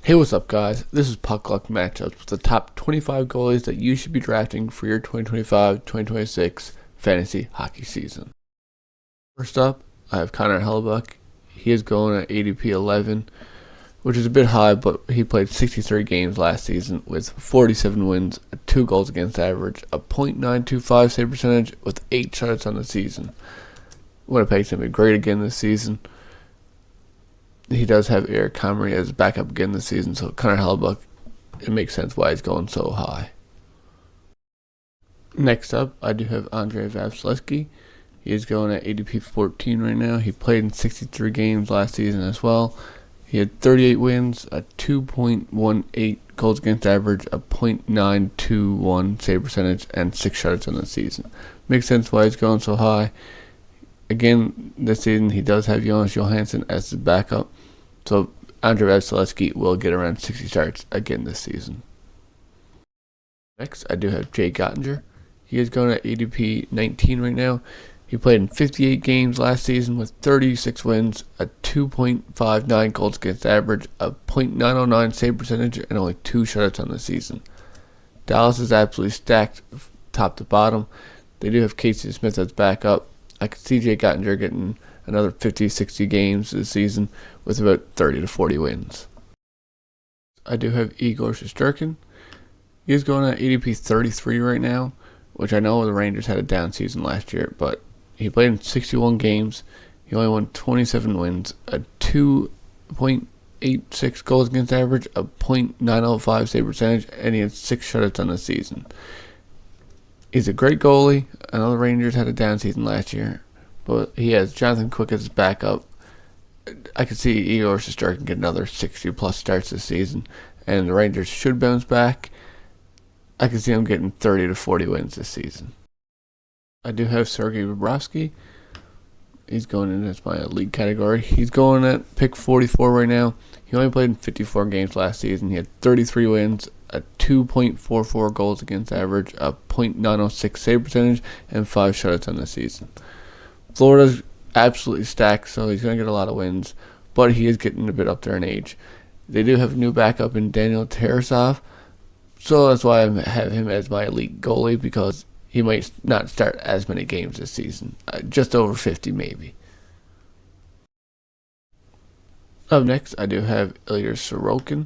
Hey, what's up, guys? This is Puck Luck Matchups with the top 25 goalies that you should be drafting for your 2025-2026 fantasy hockey season. First up, I have Connor Hellebuyck. He is going at ADP 11, which is a bit high, but he played 63 games last season with 47 wins, a 2 goals against average, a .925 save percentage with 8 shutouts on the season. Winnipeg's going to be great again this season. He does have Eric Comrie as backup again this season, so Connor Hellebuyck, it makes sense why he's going so high. Next up, I do have Andrei Vasilevskiy. He is going at ADP 14 right now. He played in 63 games last season as well. He had 38 wins, a 2.18 goals against average, a .921 save percentage, and 6 shutouts on the season. Makes sense why he's going so high. Again, this season he does have Jonas Johansson as his backup, so Andrei Vasilevskiy will get around 60 starts again this season. Next, I do have Jake Oettinger. He is going at ADP 19 right now. He played in 58 games last season with 36 wins, a 2.59 goals against average, a .909 save percentage, and only 2 shutouts on the season. Dallas is absolutely stacked top to bottom. They do have Casey Smith as backup. I could see Jake Oettinger getting another 50-60 games this season with about 30 to 40 wins. I do have Igor Shesterkin. He's going at ADP 33 right now, which I know the Rangers had a down season last year, but he played in 61 games. He only won 27 wins, a 2.86 goals against average, a .905 save percentage, and he had 6 shutouts on the season. He's a great goalie. I know the Rangers had a down season last year, but he has Jonathan Quick as his backup. I could see Igor Shesterkin get another 60-plus starts this season, and the Rangers should bounce back. I could see him getting 30 to 40 wins this season. I do have Sergei Bobrovsky. He's going in as my elite category. He's going at pick 44 right now. He only played in 54 games last season. He had 33 wins, a 2.44 goals against average, a .906 save percentage, and 5 shutouts on the season. Florida's absolutely stacked, so he's going to get a lot of wins, but he is getting a bit up there in age. They do have a new backup in Daniel Tarasov, so that's why I have him as my elite goalie, because he might not start as many games this season. Just over 50 maybe. Up next, I do have Ilya Sorokin.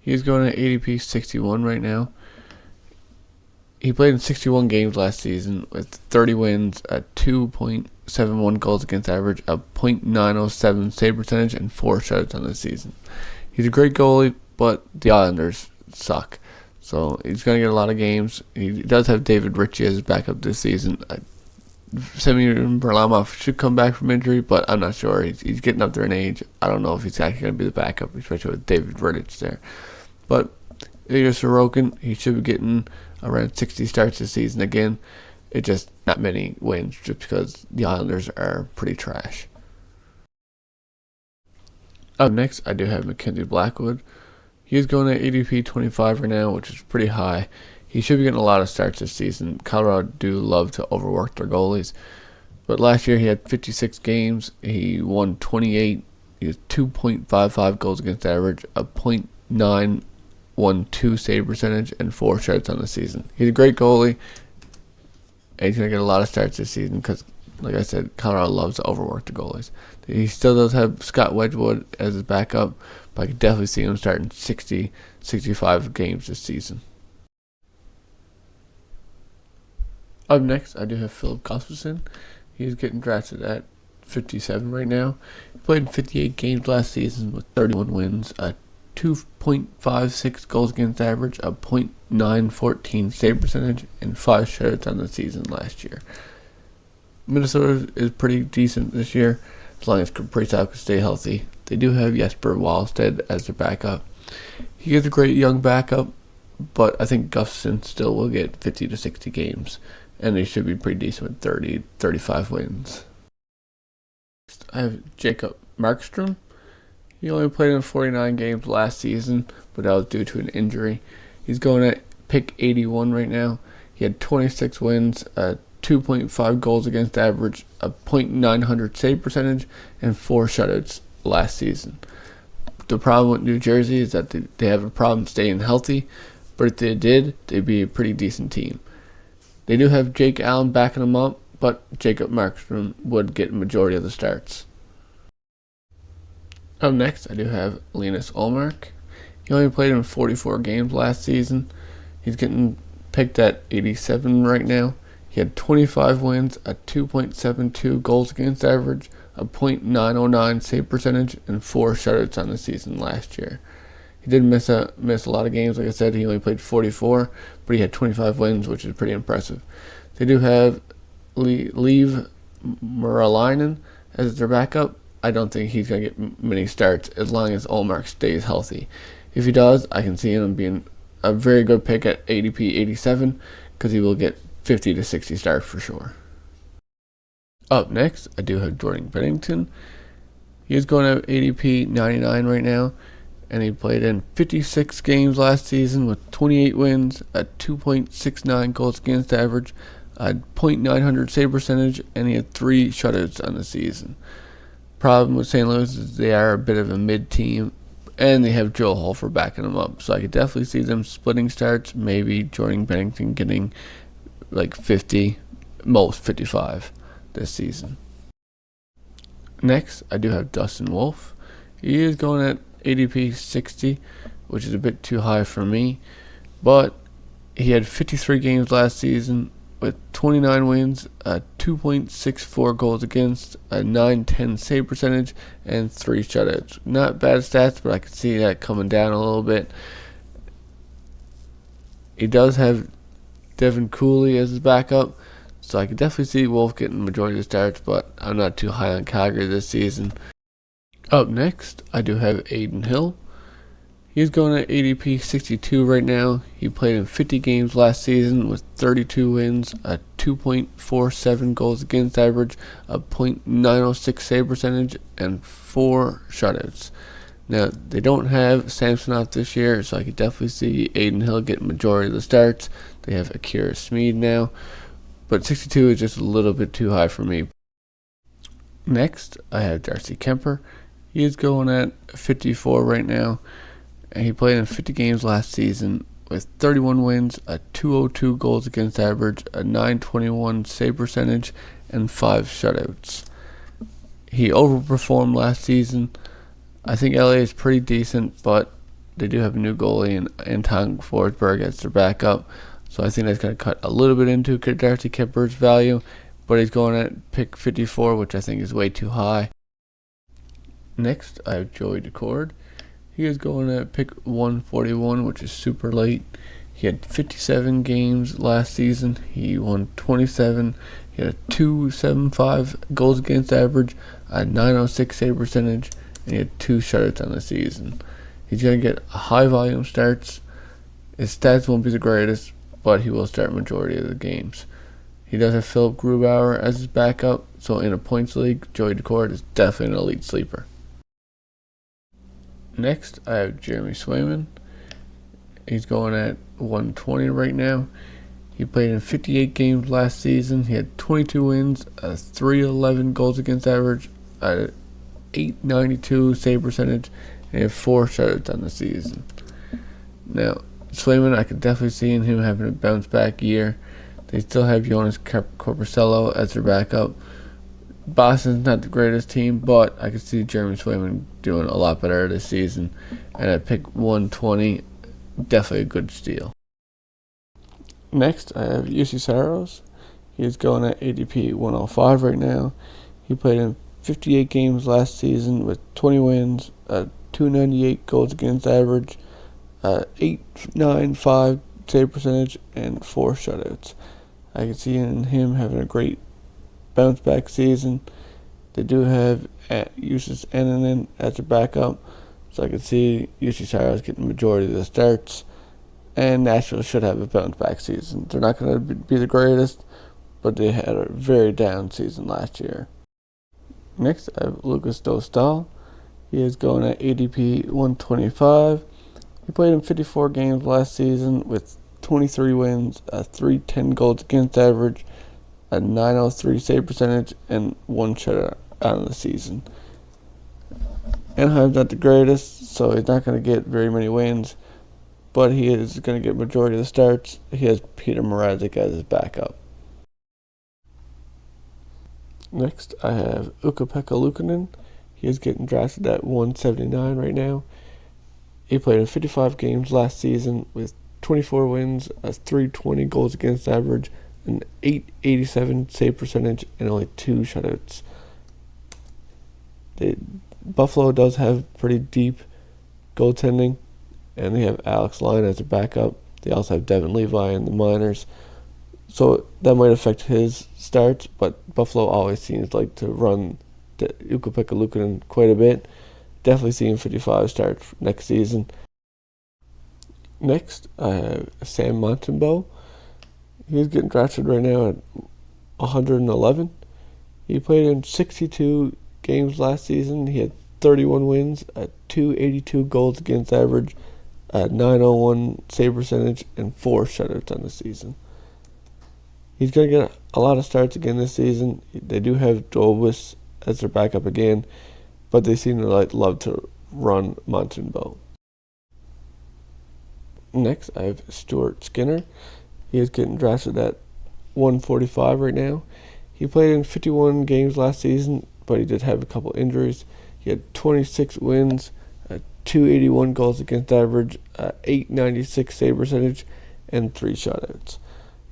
He's going at ADP 61 right now. He played in 61 games last season with 30 wins, a 2.71 goals against average, a .907 save percentage, and 4 shutouts on the season. He's a great goalie, but the Islanders suck. So he's going to get a lot of games. He does have David Ritchie as his backup this season. Semyon Varlamov should come back from injury, but I'm not sure. He's getting up there in age. I don't know if he's actually going to be the backup, especially with David Ritchie there. But Ilya Sorokin, he should be getting around 60 starts this season again. It's just not many wins, just because the Islanders are pretty trash. Up next, I do have Mackenzie Blackwood. He's going at ADP 25 right now, which is pretty high. He should be getting a lot of starts this season. Colorado do love to overwork their goalies. But last year he had 56 games. He won 28. He has 2.55 goals against average, a .912 save percentage, and 4 shutouts on the season. He's a great goalie. And he's going to get a lot of starts this season because, like I said, Colorado loves to overwork the goalies. He still does have Scott Wedgwood as his backup, but I could definitely see him starting 60, 65 games this season. Up next, I do have Philip Gustavsson. He's getting drafted at 57 right now. He played in 58 games last season with 31 wins, a 2.56 goals against average, a .914 save percentage, and 5 shutouts on the season last year. Minnesota is pretty decent this year, as long as Kaprizov can stay healthy. They do have Jesper Wallstedt as their backup. He is a great young backup, but I think Gustafsson still will get 50 to 60 games, and they should be pretty decent with 30, 35 wins. Next, I have Jacob Markstrom. He only played in 49 games last season, but that was due to an injury. He's going at pick 81 right now. He had 26 wins, 2.5 goals against average, a .900 save percentage, and 4 shutouts last season. The problem with New Jersey is that they have a problem staying healthy, but if they did, they'd be a pretty decent team. They do have Jake Allen backing them up, but Jacob Markstrom would get a majority of the starts. Up next, I do have Linus Ullmark. He only played in 44 games last season. He's getting picked at 87 right now. He had 25 wins, a 2.72 goals against average, a .909 save percentage, and 4 shutouts on the season last year. He did miss a lot of games. Like I said, he only played 44, but he had 25 wins, which is pretty impressive. They do have Leave Muralainen as their backup. I don't think he's going to get many starts as long as Ullmark stays healthy. If he does, I can see him being a very good pick at ADP 87 because he will get 50 to 60 starts for sure. Up next, I do have Jordan Binnington. He is going at ADP 99 right now, and he played in 56 games last season with 28 wins, a 2.69 goals against average, a .900 save percentage, and he had 3 shutouts on the season. Problem with St. Louis is they are a bit of a mid-team, and they have Joel Hofer backing them up. So I could definitely see them splitting starts, maybe Jordan Binnington getting like 50, most 55 this season. Next, I do have Dostal and Wolf. He is going at ADP 60, which is a bit too high for me, but he had 53 games last season with 29 wins, a 2.64 goals against, a 910 save percentage, and 3 shutouts. Not bad stats, but I could see that coming down a little bit. He does have Devin Cooley as his backup, so I could definitely see Wolf getting the majority of the starts, but I'm not too high on Calgary this season. Up next, I do have Adin Hill. He's going at ADP 62 right now. He played in 50 games last season with 32 wins, a 2.47 goals against average, a .906 save percentage, and 4 shutouts. Now, they don't have Samsonov this year, so I could definitely see Adin Hill getting majority of the starts. They have Akira Smeed now, but 62 is just a little bit too high for me. Next, I have Darcy Kuemper. He is going at 54 right now, and he played in 50 games last season with 31 wins, a 202 goals against average, a 921 save percentage, and 5 shutouts. He overperformed last season. I think LA is pretty decent, but they do have a new goalie in Anton Forsberg as their backup, so I think that's going to cut a little bit into Darcy Kuemper's value, but he's going at pick 54, which I think is way too high. Next, I have Joey Daccord. He is going at pick 141, which is super late. He had 57 games last season. He won 27. He had a 275 goals against average, a 906 save percentage, and he had 2 shutouts on the season. He's going to get high volume starts. His stats won't be the greatest, but he will start majority of the games. He does have Philip Grubauer as his backup, so in a points league, Joey Daccord is definitely an elite sleeper. Next, I have Jeremy Swayman. He's going at 120 right now. He played in 58 games last season. He had 22 wins, a 311 goals against average, a 892 save percentage, and he had 4 shutouts on the season. Now, Swayman, I could definitely see him having a bounce back year. They still have Jonas Corposello as their backup. Boston's not the greatest team, but I could see Jeremy Swayman doing a lot better this season. And at pick 120, definitely a good steal. Next, I have Ilya Sorokin. He is going at ADP 105 right now. He played in 58 games last season with 20 wins, a 298 goals against average, 895 save percentage, and 4 shutouts. I can see him having a great bounce back season. They do have Justus Annunen as their backup, so I can see Ilya Sorokin getting the majority of the starts. And Nashville should have a bounce back season. They're not going to be the greatest, but they had a very down season last year. Next, I have Lucas Dostal. He is going at ADP 125. He played in 54 games last season with 23 wins, a 310 goals against average, a 903 save percentage, and 1 shutout on the season. Anaheim's not the greatest, so he's not going to get very many wins, but he is going to get majority of the starts. He has Peter Mrazek as his backup. Next, I have Ukko-Pekka Luukkonen. He is getting drafted at 179 right now. He played in 55 games last season with 24 wins, a 320 goals against average, an 887 save percentage, and only 2 shutouts. Buffalo does have pretty deep goaltending, and they have Alex Lyon as a backup. They also have Devin Levi in the minors, so that might affect his starts, but Buffalo always seems like to run Ukko-Pekka Luukkonen quite a bit. Definitely seeing 55 starts next season. Next, I have Sam Montembeault. He's getting drafted right now at 111. He played in 62 games last season. He had 31 wins, a 282 goals against average, a 901 save percentage, and 4 shutouts on the season. He's going to get a lot of starts again this season. They do have Dolbus as their backup again, but they seem to love to run Montembeault. Next, I have Stuart Skinner. He is getting drafted at 145 right now. He played in 51 games last season, but he did have a couple injuries. He had 26 wins, 281 goals against average, 896 save percentage, and 3 shutouts.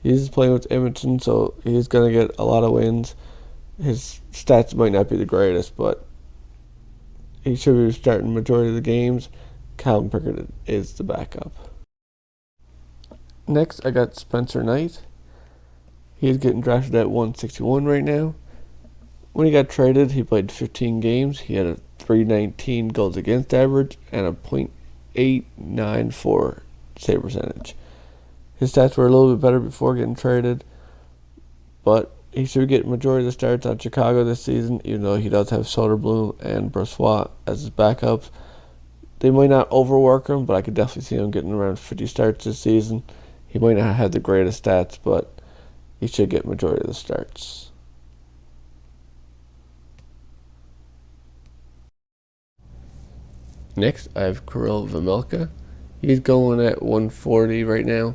He's playing with Edmonton, so he's going to get a lot of wins. His stats might not be the greatest, but he should be starting majority of the games. Calvin Pickard is the backup. Next, I got Spencer Knight. He's getting drafted at 161 right now. When he got traded, he played 15 games. He had a 319 goals against average and a .894 save percentage. His stats were a little bit better before getting traded, but he should get majority of the starts on Chicago this season, even though he does have Soderblom and Brossoit as his backups. They might not overwork him, but I could definitely see him getting around 50 starts this season. He might not have the greatest stats, but he should get majority of the starts. Next, I have Kirill Vejmelka. He's going at 140 right now.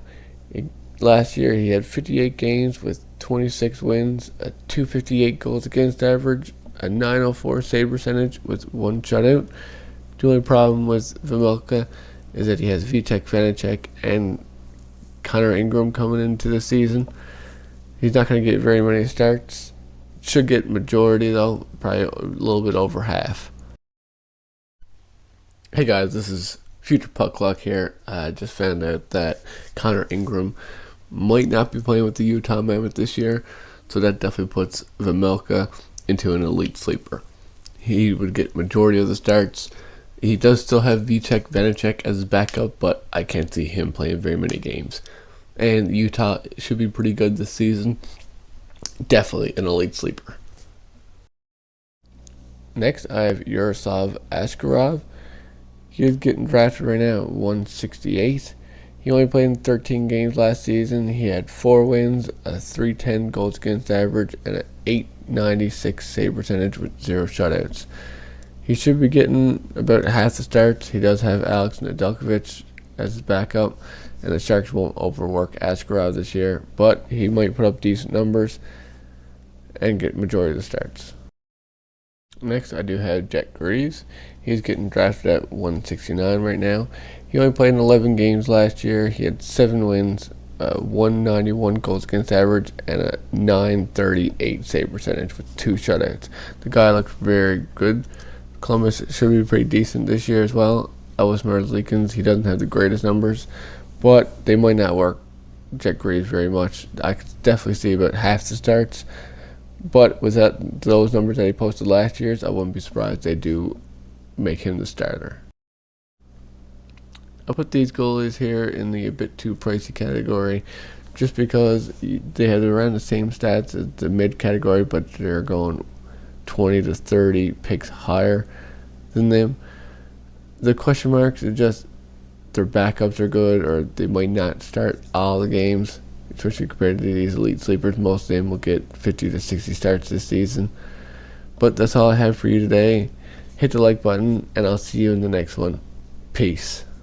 Last year, he had 58 games with 26 wins, a 258 goals against average, a 904 save percentage with 1 shutout. The only problem with Vejmelka is that he has Vitek Vanacek and Connor Ingram coming into the season. He's not going to get very many starts. Should get majority though, probably a little bit over half. Hey guys, this is Future Puck Luck here. I just found out that Connor Ingram might not be playing with the Utah Mammoth this year, so that definitely puts Vejmelka into an elite sleeper. He would get majority of the starts. He does still have Vitek Vanacek as his backup, but I can't see him playing very many games. And Utah should be pretty good this season. Definitely an elite sleeper. Next, I have Yaroslav Askarov. He is getting drafted right now at 168. He only played in 13 games last season. He had 4 wins, a 310 goals against average, and an 896 save percentage with 0 shutouts. He should be getting about half the starts. He does have Alex Nedeljkovic as his backup, and the Sharks won't overwork Askarov this year, but he might put up decent numbers and get majority of the starts. Next, I do have Jack Greaves. He's getting drafted at 169 right now. He only played in 11 games last year. He had 7 wins, 191 goals against average, and a 938 save percentage with 2 shutouts. The guy looks very good. Columbus should be pretty decent this year as well. Elvis Merzlikins, he doesn't have the greatest numbers, but they might not work Jack Greaves very much. I could definitely see about half the starts. But with those numbers that he posted last year, I wouldn't be surprised they do make him the starter. I'll put these goalies here in the a bit too pricey category just because they have around the same stats as the mid category, but they're going 20 to 30 picks higher than them. The question marks are just their backups are good, or they might not start all the games. Especially compared to these elite sleepers, most of them will get 50 to 60 starts this season. But that's all I have for you today. hit the like button, and I'll see you in the next one. Peace.